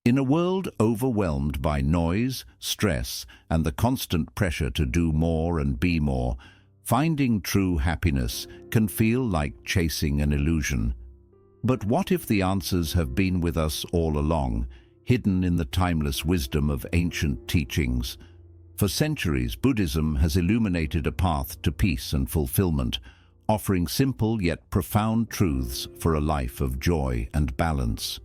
In a world overwhelmed by noise, stress, and the constant pressure to do more and be more, finding true happiness can feel like chasing an illusion. But what if the answers have been with us all along, hidden in the timeless wisdom of ancient teachings? For centuries, Buddhism has illuminated a path to peace and fulfillment, offering simple yet profound truths for a life of joy and balance.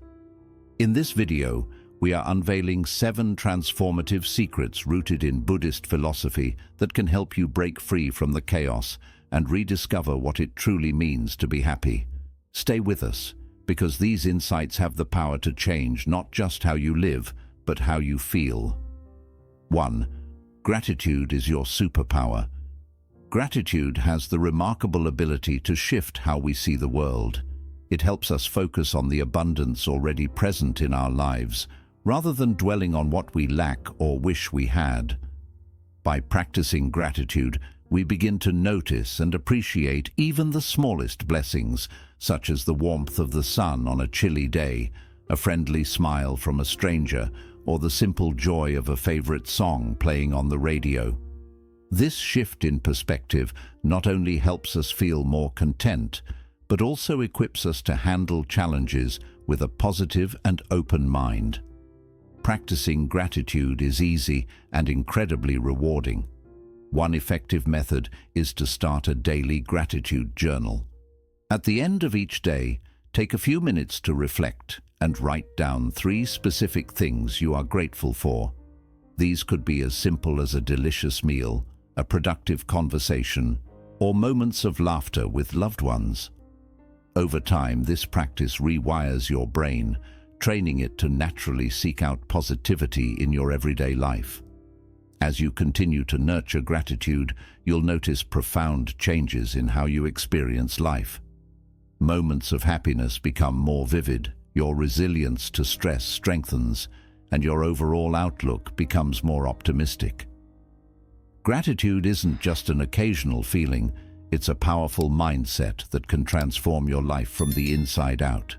In this video, we are unveiling 7 transformative secrets rooted in Buddhist philosophy that can help you break free from the chaos and rediscover what it truly means to be happy. Stay with us, because these insights have the power to change not just how you live, but how you feel. 1. Gratitude is your superpower. Gratitude has the remarkable ability to shift how we see the world. It helps us focus on the abundance already present in our lives, rather than dwelling on what we lack or wish we had. By practicing gratitude, we begin to notice and appreciate even the smallest blessings, such as the warmth of the sun on a chilly day, a friendly smile from a stranger, or the simple joy of a favorite song playing on the radio. This shift in perspective not only helps us feel more content, but also equips us to handle challenges with a positive and open mind. Practicing gratitude is easy and incredibly rewarding. One effective method is to start a daily gratitude journal. At the end of each day, take a few minutes to reflect and write down 3 specific things you are grateful for. These could be as simple as a delicious meal, a productive conversation, or moments of laughter with loved ones. Over time, this practice rewires your brain, training it to naturally seek out positivity in your everyday life. As you continue to nurture gratitude, you'll notice profound changes in how you experience life. Moments of happiness become more vivid, your resilience to stress strengthens, and your overall outlook becomes more optimistic. Gratitude isn't just an occasional feeling, it's a powerful mindset that can transform your life from the inside out.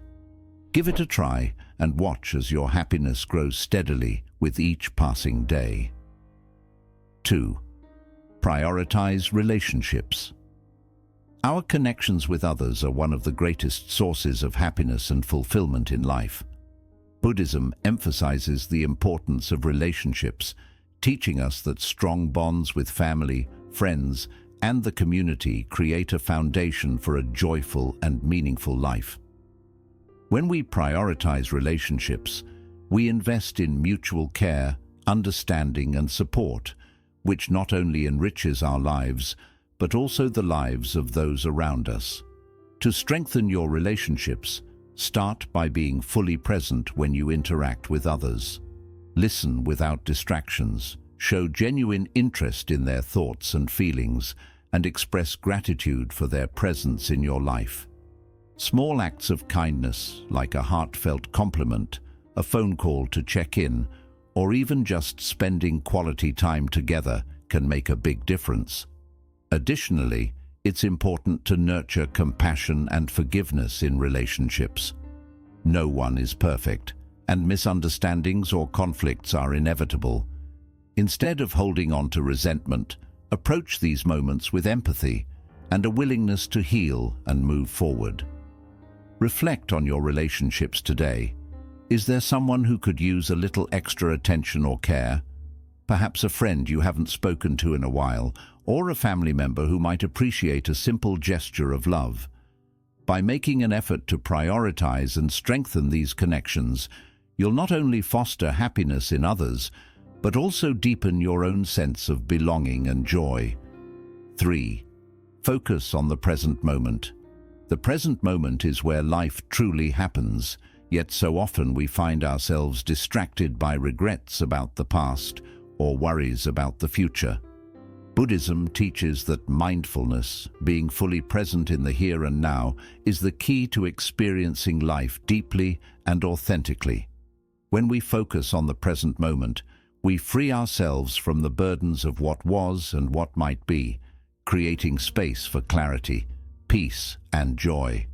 Give it a try and watch as your happiness grows steadily with each passing day. 2. Prioritize relationships. Our connections with others are one of the greatest sources of happiness and fulfillment in life. Buddhism emphasizes the importance of relationships, teaching us that strong bonds with family, friends, and the community create a foundation for a joyful and meaningful life. When we prioritize relationships, we invest in mutual care, understanding, and support, which not only enriches our lives, but also the lives of those around us. To strengthen your relationships, start by being fully present when you interact with others. Listen without distractions, show genuine interest in their thoughts and feelings, and express gratitude for their presence in your life. Small acts of kindness, like a heartfelt compliment, a phone call to check in, or even just spending quality time together, can make a big difference. Additionally, it's important to nurture compassion and forgiveness in relationships. No one is perfect, and misunderstandings or conflicts are inevitable. Instead of holding on to resentment, approach these moments with empathy and a willingness to heal and move forward. Reflect on your relationships today. Is there someone who could use a little extra attention or care? Perhaps a friend you haven't spoken to in a while, or a family member who might appreciate a simple gesture of love. By making an effort to prioritize and strengthen these connections, you'll not only foster happiness in others, but also deepen your own sense of belonging and joy. 3. Focus on the present moment. The present moment is where life truly happens, yet so often we find ourselves distracted by regrets about the past or worries about the future. Buddhism teaches that mindfulness, being fully present in the here and now, is the key to experiencing life deeply and authentically. When we focus on the present moment, we free ourselves from the burdens of what was and what might be, creating space for clarity, peace, and joy.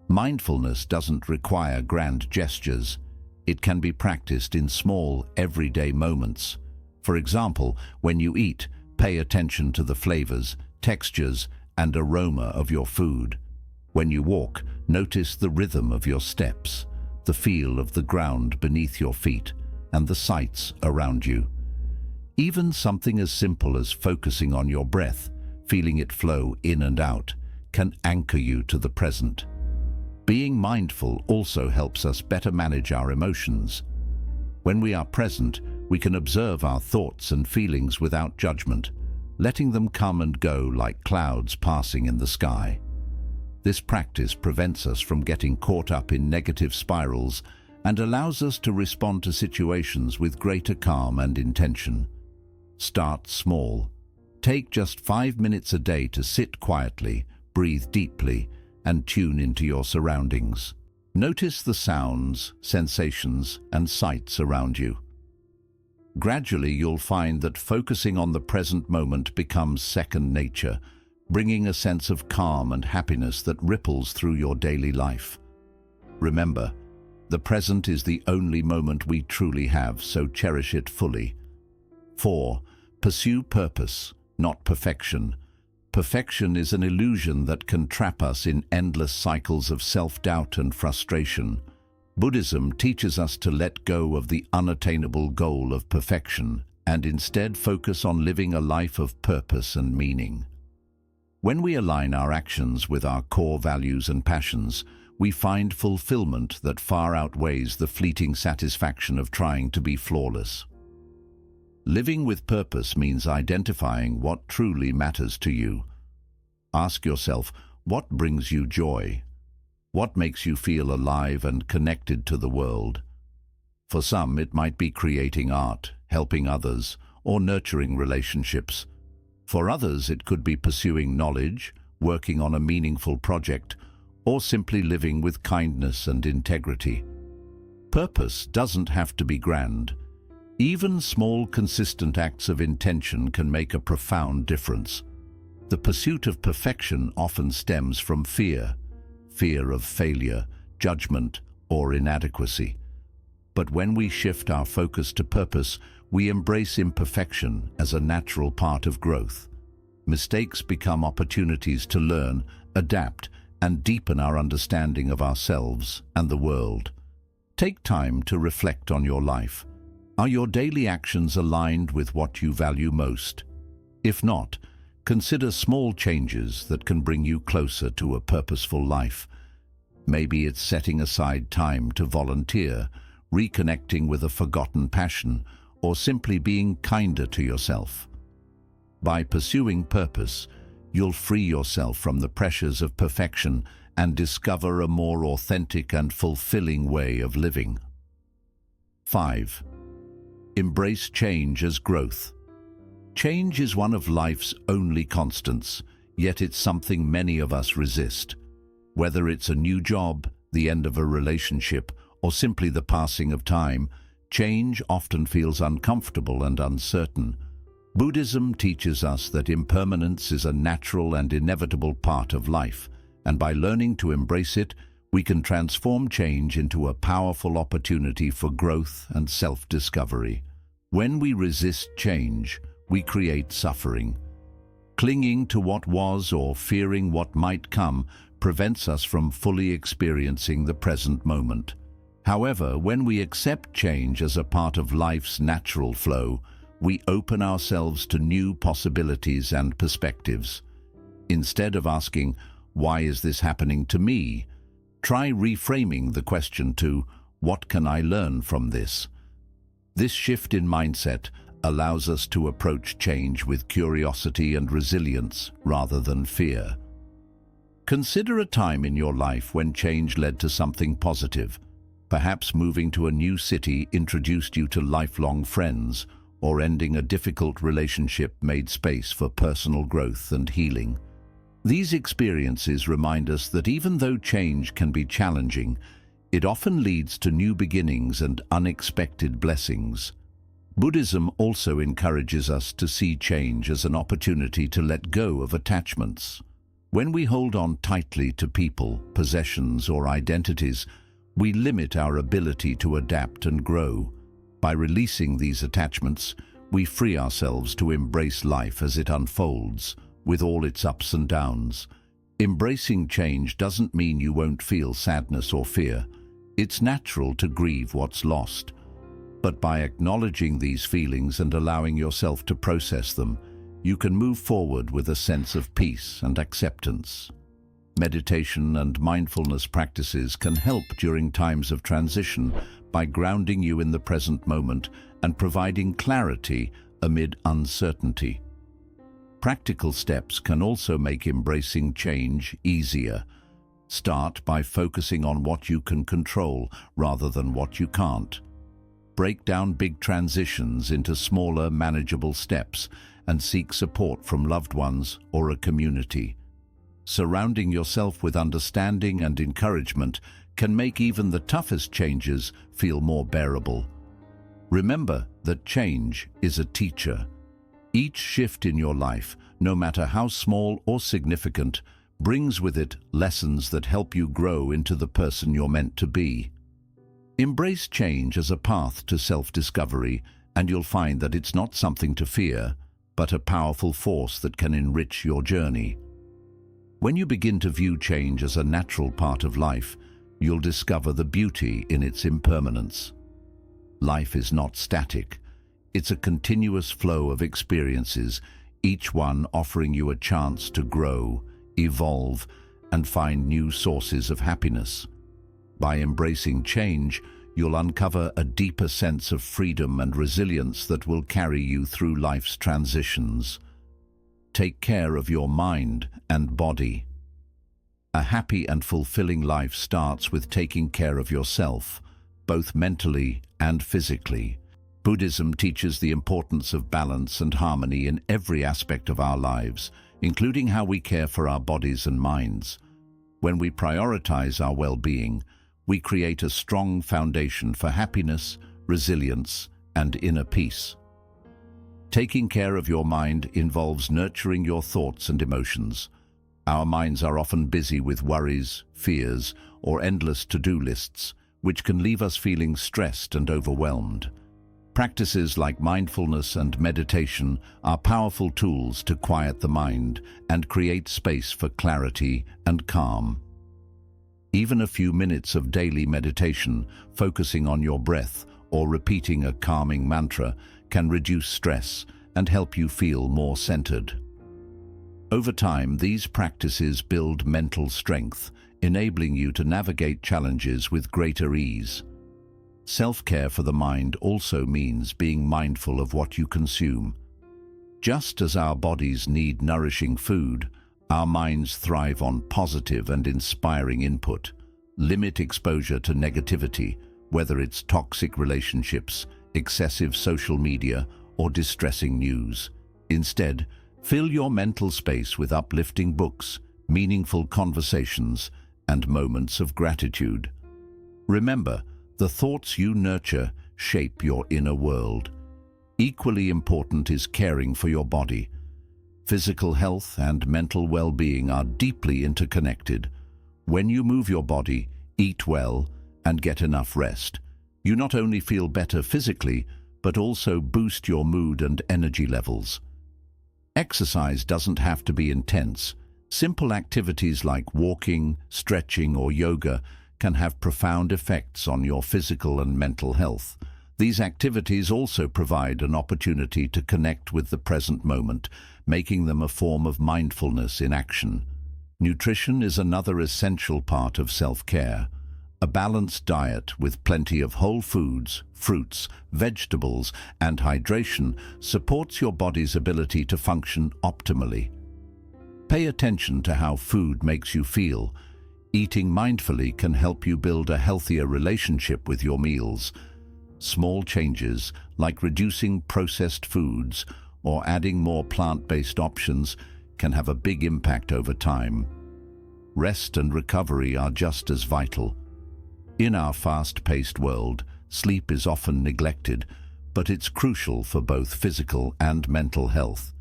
Mindfulness doesn't require grand gestures. It can be practiced in small, everyday moments. For example, when you eat, pay attention to the flavors, textures, and aroma of your food. When you walk, notice the rhythm of your steps, the feel of the ground beneath your feet, and the sights around you. Even something as simple as focusing on your breath, feeling it flow in and out, can anchor you to the present. Being mindful also helps us better manage our emotions. When we are present, we can observe our thoughts and feelings without judgment, letting them come and go like clouds passing in the sky. This practice prevents us from getting caught up in negative spirals and allows us to respond to situations with greater calm and intention. Start small. Take just 5 minutes a day to sit quietly, breathe deeply, and tune into your surroundings. Notice the sounds, sensations, and sights around you. Gradually, you'll find that focusing on the present moment becomes second nature, bringing a sense of calm and happiness that ripples through your daily life. Remember, the present is the only moment we truly have, so cherish it fully. 4. Pursue purpose, not perfection. Perfection is an illusion that can trap us in endless cycles of self-doubt and frustration. Buddhism teaches us to let go of the unattainable goal of perfection and instead focus on living a life of purpose and meaning. When we align our actions with our core values and passions, we find fulfillment that far outweighs the fleeting satisfaction of trying to be flawless. Living with purpose means identifying what truly matters to you. Ask yourself, what brings you joy? What makes you feel alive and connected to the world? For some, it might be creating art, helping others, or nurturing relationships. For others, it could be pursuing knowledge, working on a meaningful project, or simply living with kindness and integrity. Purpose doesn't have to be grand. Even small, consistent acts of intention can make a profound difference. The pursuit of perfection often stems from fear of failure, judgment, or inadequacy. But when we shift our focus to purpose, we embrace imperfection as a natural part of growth. Mistakes become opportunities to learn, adapt, and deepen our understanding of ourselves and the world. Take time to reflect on your life. Are your daily actions aligned with what you value most? If not, consider small changes that can bring you closer to a purposeful life. Maybe it's setting aside time to volunteer, reconnecting with a forgotten passion, or simply being kinder to yourself. By pursuing purpose, you'll free yourself from the pressures of perfection and discover a more authentic and fulfilling way of living. 5. Embrace change as growth. Change is one of life's only constants, yet it's something many of us resist. Whether it's a new job, the end of a relationship, or simply the passing of time, change often feels uncomfortable and uncertain. Buddhism teaches us that impermanence is a natural and inevitable part of life, and by learning to embrace it, we can transform change into a powerful opportunity for growth and self-discovery. When we resist change, we create suffering. Clinging to what was or fearing what might come prevents us from fully experiencing the present moment. However, when we accept change as a part of life's natural flow, we open ourselves to new possibilities and perspectives. Instead of asking, "Why is this happening to me?" try reframing the question to, "What can I learn from this?" This shift in mindset allows us to approach change with curiosity and resilience rather than fear. Consider a time in your life when change led to something positive. Perhaps moving to a new city introduced you to lifelong friends, or ending a difficult relationship made space for personal growth and healing. These experiences remind us that even though change can be challenging, it often leads to new beginnings and unexpected blessings. Buddhism also encourages us to see change as an opportunity to let go of attachments. When we hold on tightly to people, possessions, or identities, we limit our ability to adapt and grow. By releasing these attachments, we free ourselves to embrace life as it unfolds, with all its ups and downs. Embracing change doesn't mean you won't feel sadness or fear. It's natural to grieve what's lost. But by acknowledging these feelings and allowing yourself to process them, you can move forward with a sense of peace and acceptance. Meditation and mindfulness practices can help during times of transition by grounding you in the present moment and providing clarity amid uncertainty. Practical steps can also make embracing change easier. Start by focusing on what you can control rather than what you can't. Break down big transitions into smaller, manageable steps and seek support from loved ones or a community. Surrounding yourself with understanding and encouragement can make even the toughest changes feel more bearable. Remember that change is a teacher. Each shift in your life, no matter how small or significant, brings with it lessons that help you grow into the person you're meant to be. Embrace change as a path to self-discovery, and you'll find that it's not something to fear, but a powerful force that can enrich your journey. When you begin to view change as a natural part of life, you'll discover the beauty in its impermanence. Life is not static. It's a continuous flow of experiences, each one offering you a chance to grow, evolve, and find new sources of happiness. By embracing change, you'll uncover a deeper sense of freedom and resilience that will carry you through life's transitions. Take care of your mind and body. A happy and fulfilling life starts with taking care of yourself, both mentally and physically. Buddhism teaches the importance of balance and harmony in every aspect of our lives, including how we care for our bodies and minds. When we prioritize our well-being, we create a strong foundation for happiness, resilience, and inner peace. Taking care of your mind involves nurturing your thoughts and emotions. Our minds are often busy with worries, fears, or endless to-do lists, which can leave us feeling stressed and overwhelmed. Practices like mindfulness and meditation are powerful tools to quiet the mind and create space for clarity and calm. Even a few minutes of daily meditation, focusing on your breath or repeating a calming mantra, can reduce stress and help you feel more centered. Over time, these practices build mental strength, enabling you to navigate challenges with greater ease. Self-care for the mind also means being mindful of what you consume. Just as our bodies need nourishing food, our minds thrive on positive and inspiring input. Limit exposure to negativity, whether it's toxic relationships, excessive social media, or distressing news. Instead, fill your mental space with uplifting books, meaningful conversations, and moments of gratitude. Remember, the thoughts you nurture shape your inner world. Equally important is caring for your body. Physical health and mental well-being are deeply interconnected. When you move your body, eat well, and get enough rest, you not only feel better physically, but also boost your mood and energy levels. Exercise doesn't have to be intense. Simple activities like walking, stretching, or yoga can have profound effects on your physical and mental health. These activities also provide an opportunity to connect with the present moment, making them a form of mindfulness in action. Nutrition is another essential part of self-care. A balanced diet with plenty of whole foods, fruits, vegetables, and hydration supports your body's ability to function optimally. Pay attention to how food makes you feel. Eating mindfully can help you build a healthier relationship with your meals. Small changes, like reducing processed foods or adding more plant-based options, can have a big impact over time. Rest and recovery are just as vital. In our fast-paced world, sleep is often neglected, but it's crucial for both physical and mental health.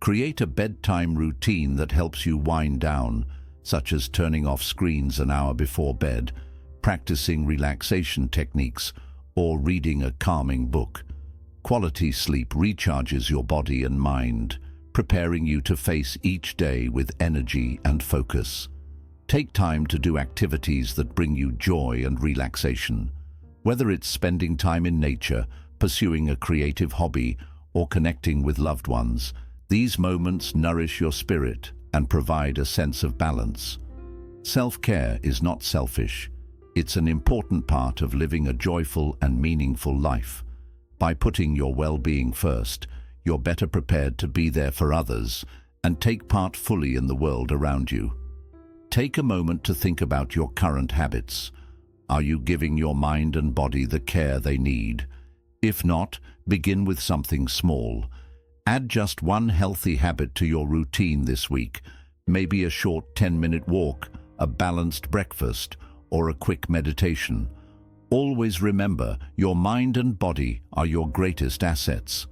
Create a bedtime routine that helps you wind down, such as turning off screens an hour before bed. practicing relaxation techniques, or reading a calming book. Quality sleep recharges your body and mind, preparing you to face each day with energy and focus. Take time to do activities that bring you joy and relaxation. Whether it's spending time in nature, pursuing a creative hobby, or connecting with loved ones, these moments nourish your spirit and provide a sense of balance. Self-care is not selfish. It's an important part of living a joyful and meaningful life. By putting your well-being first, you're better prepared to be there for others and take part fully in the world around you. Take a moment to think about your current habits. Are you giving your mind and body the care they need? If not, begin with something small. Add just one healthy habit to your routine this week, maybe a short 10-minute walk, a balanced breakfast, or a quick meditation. Always remember, your mind and body are your greatest assets.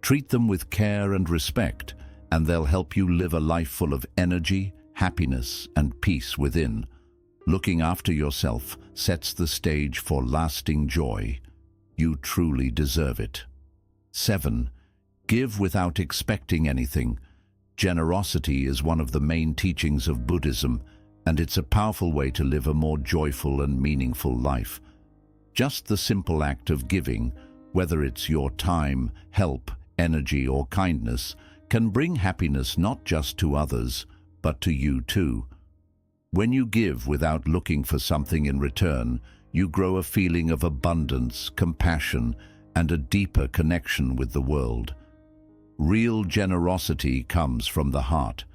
Treat them with care and respect, and they'll help you live a life full of energy, happiness, and peace within. Looking after yourself sets the stage for lasting joy. You truly deserve it. 7. Give without expecting anything. Generosity is one of the main teachings of Buddhism, and it's a powerful way to live a more joyful and meaningful life. Just the simple act of giving, whether it's your time, help, energy, or kindness, can bring happiness not just to others, but to you too. When you give without looking for something in return, you grow a feeling of abundance, compassion, and a deeper connection with the world. Real generosity comes from the heart.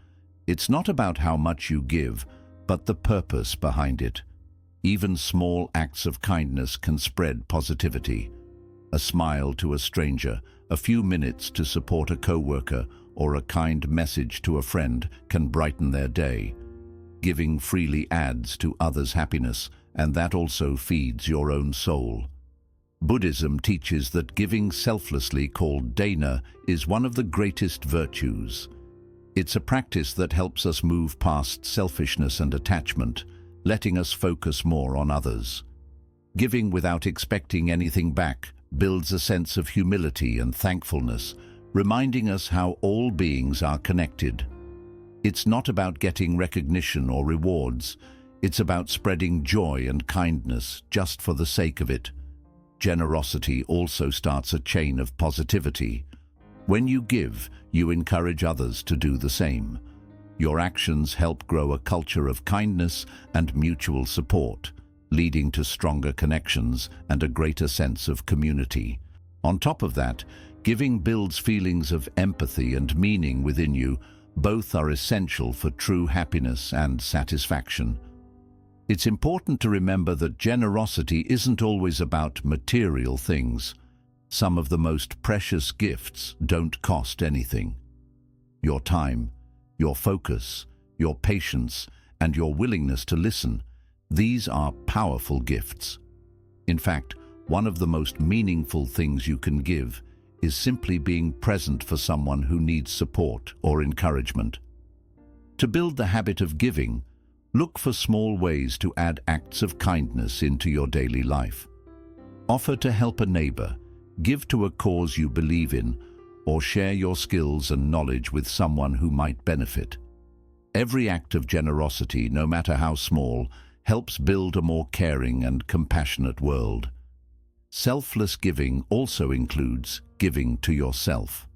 It's not about how much you give, but the purpose behind it. Even small acts of kindness can spread positivity. A smile to a stranger, a few minutes to support a coworker, or a kind message to a friend can brighten their day. Giving freely adds to others' happiness, and that also feeds your own soul. Buddhism teaches that giving selflessly, called dana, is one of the greatest virtues. It's a practice that helps us move past selfishness and attachment, letting us focus more on others. Giving without expecting anything back builds a sense of humility and thankfulness, reminding us how all beings are connected. It's not about getting recognition or rewards. It's about spreading joy and kindness just for the sake of it. Generosity also starts a chain of positivity. When you give, you encourage others to do the same. Your actions help grow a culture of kindness and mutual support, leading to stronger connections and a greater sense of community. On top of that, giving builds feelings of empathy and meaning within you. Both are essential for true happiness and satisfaction. It's important to remember that generosity isn't always about material things. Some of the most precious gifts don't cost anything. Your time, your focus, your patience, and your willingness to listen, these are powerful gifts. In fact, one of the most meaningful things you can give is simply being present for someone who needs support or encouragement. To build the habit of giving, look for small ways to add acts of kindness into your daily life. Offer to help a neighbor, give to a cause you believe in, or share your skills and knowledge with someone who might benefit. Every act of generosity, no matter how small, helps build a more caring and compassionate world. Selfless giving also includes giving to yourself.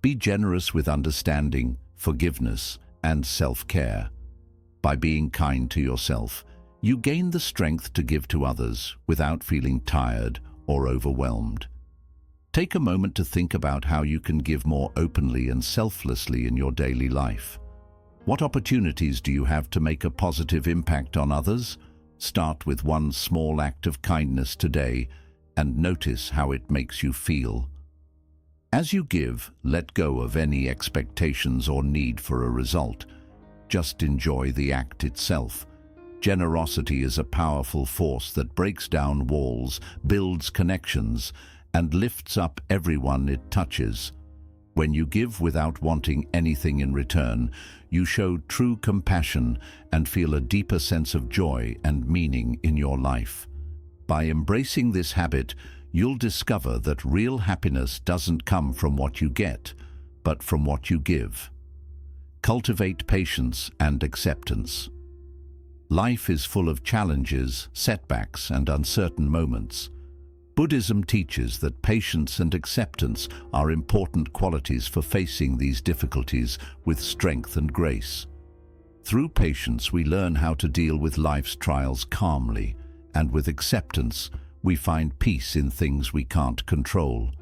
Be generous with understanding, forgiveness, and self-care. By being kind to yourself, you gain the strength to give to others without feeling tired or overwhelmed. Take a moment to think about how you can give more openly and selflessly in your daily life. What opportunities do you have to make a positive impact on others? Start with one small act of kindness today and notice how it makes you feel. As you give, let go of any expectations or need for a result. Just enjoy the act itself. Generosity is a powerful force that breaks down walls, builds connections, and lifts up everyone it touches. When you give without wanting anything in return, you show true compassion and feel a deeper sense of joy and meaning in your life. By embracing this habit, you'll discover that real happiness doesn't come from what you get, but from what you give. Cultivate patience and acceptance. Life is full of challenges, setbacks, and uncertain moments. Buddhism teaches that patience and acceptance are important qualities for facing these difficulties with strength and grace. Through patience, we learn how to deal with life's trials calmly, and with acceptance, we find peace in things we can't control.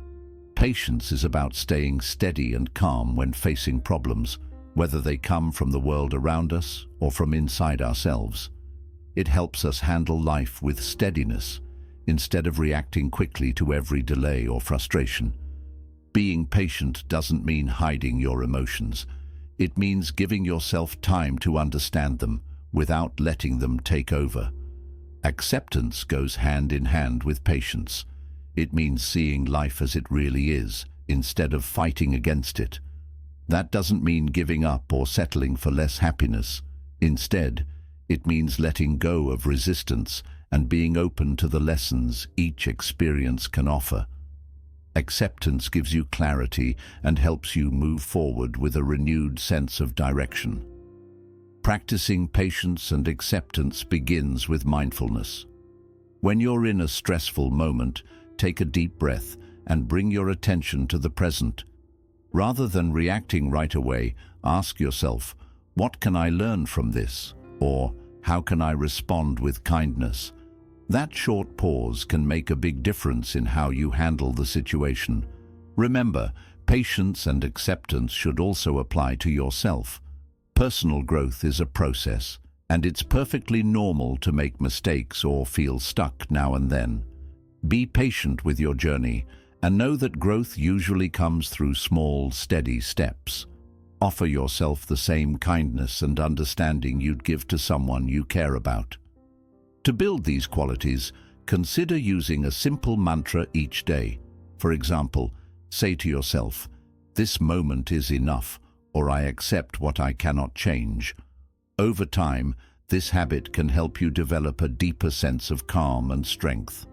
Patience is about staying steady and calm when facing problems, whether they come from the world around us or from inside ourselves. It helps us handle life with steadiness, instead of reacting quickly to every delay or frustration. Being patient doesn't mean hiding your emotions. It means giving yourself time to understand them without letting them take over. Acceptance goes hand in hand with patience. It means seeing life as it really is, instead of fighting against it. That doesn't mean giving up or settling for less happiness. Instead, it means letting go of resistance and being open to the lessons each experience can offer. Acceptance gives you clarity and helps you move forward with a renewed sense of direction. Practicing patience and acceptance begins with mindfulness. When you're in a stressful moment, take a deep breath and bring your attention to the present. Rather than reacting right away, ask yourself, what can I learn from this? Or, how can I respond with kindness? That short pause can make a big difference in how you handle the situation. Remember, patience and acceptance should also apply to yourself. Personal growth is a process, and it's perfectly normal to make mistakes or feel stuck now and then. Be patient with your journey, and know that growth usually comes through small, steady steps. Offer yourself the same kindness and understanding you'd give to someone you care about. To build these qualities, consider using a simple mantra each day. For example, say to yourself, "This moment is enough," or "I accept what I cannot change." Over time, this habit can help you develop a deeper sense of calm and strength.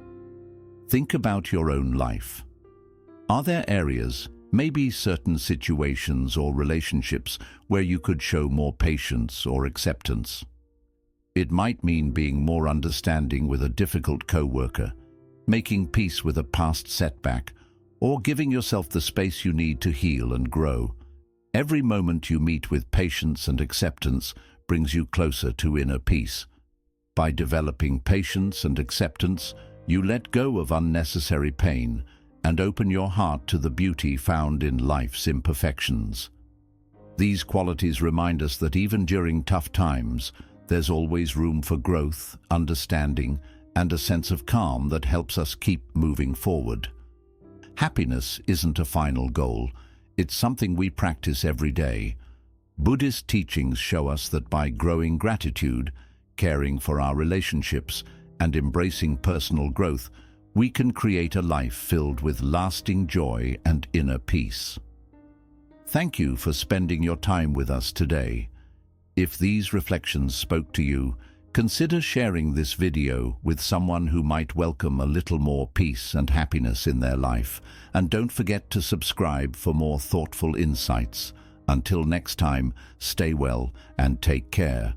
Think about your own life. Are there areas, maybe certain situations or relationships, where you could show more patience or acceptance? It might mean being more understanding with a difficult coworker, making peace with a past setback, or giving yourself the space you need to heal and grow. Every moment you meet with patience and acceptance brings you closer to inner peace. By developing patience and acceptance, you let go of unnecessary pain and open your heart to the beauty found in life's imperfections. These qualities remind us that even during tough times, there's always room for growth, understanding, and a sense of calm that helps us keep moving forward. Happiness isn't a final goal. It's something we practice every day. Buddhist teachings show us that by growing gratitude, caring for our relationships, and embracing personal growth, we can create a life filled with lasting joy and inner peace. Thank you for spending your time with us today. If these reflections spoke to you, consider sharing this video with someone who might welcome a little more peace and happiness in their life. And don't forget to subscribe for more thoughtful insights. Until next time, stay well and take care.